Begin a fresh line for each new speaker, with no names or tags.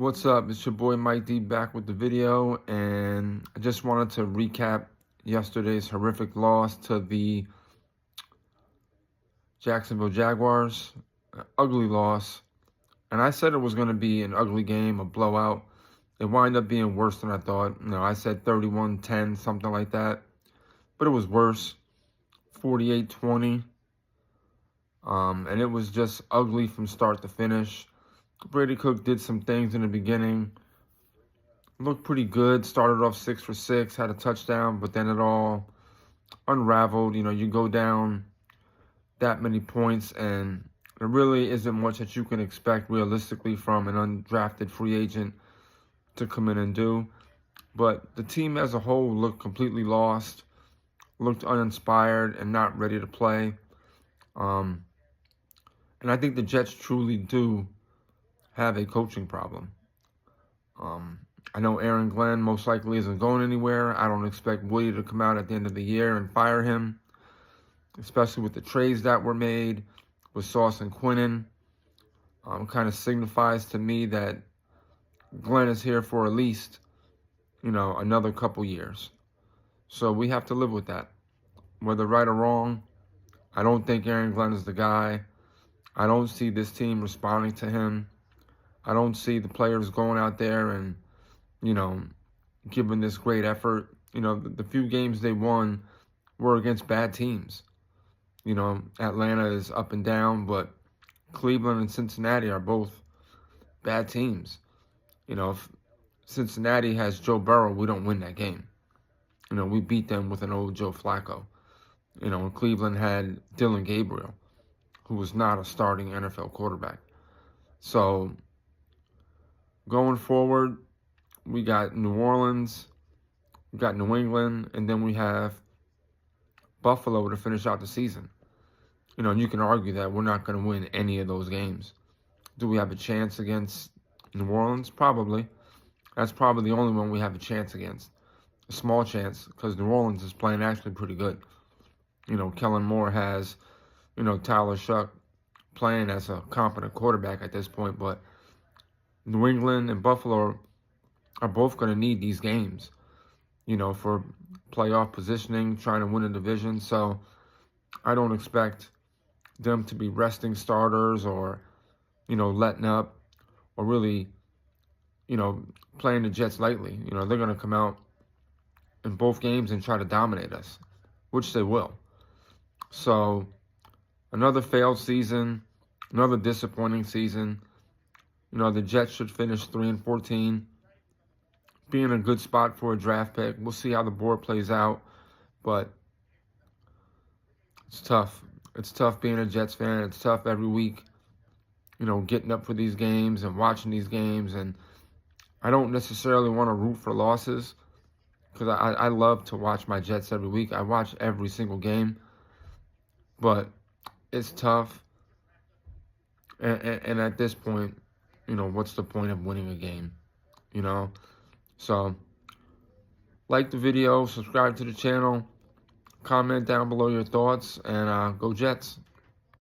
What's up? It's your boy Mike D back with the video, and I just wanted to recap yesterday's horrific loss to the Jacksonville Jaguars. Ugly loss. And I said it was going to be an ugly game, a blowout. It wound up being worse than I thought. I said 31-10, something like that. But it was worse, 48-20. And it was just ugly from start to finish. Brady Cook did some things in the beginning. Looked pretty good. Started off 6 for 6, had a touchdown, but then it all unraveled. You go down that many points, and there really isn't much that you can expect realistically from an undrafted free agent to come in and do. But the team as a whole looked completely lost, looked uninspired and not ready to play. And I think the Jets truly do have a coaching problem. I know Aaron Glenn most likely isn't going anywhere. I don't expect Woody to come out at the end of the year and fire him, especially with the trades that were made with Sauce and Quinnen. Kind of signifies to me that Glenn is here for at least, another couple years. So we have to live with that. Whether right or wrong, I don't think Aaron Glenn is the guy. I don't see this team responding to him. I don't see the players going out there and, giving this great effort. The few games they won were against bad teams. Atlanta is up and down, but Cleveland and Cincinnati are both bad teams. If Cincinnati has Joe Burrow, we don't win that game. We beat them with an old Joe Flacco. And Cleveland had Dylan Gabriel, who was not a starting NFL quarterback. So going forward, we got New Orleans, we got New England, and then we have Buffalo to finish out the season. And you can argue that we're not going to win any of those games. Do we have a chance against New Orleans? Probably. That's probably the only one we have a chance against. A small chance, because New Orleans is playing actually pretty good. Kellen Moore has, Tyler Shuck playing as a competent quarterback at this point, but New England and Buffalo are both going to need these games, for playoff positioning, trying to win a division. So I don't expect them to be resting starters or, letting up or really, playing the Jets lightly. They're going to come out in both games and try to dominate us, which they will. So another failed season, another disappointing season. The Jets should finish 3-14, be in a good spot for a draft pick. We'll see how the board plays out, but it's tough. It's tough being a Jets fan. It's tough every week, getting up for these games and watching these games. And I don't necessarily want to root for losses because I love to watch my Jets every week. I watch every single game, but it's tough. And at this point, what's the point of winning a game? So like the video, subscribe to the channel, comment down below your thoughts, and go Jets.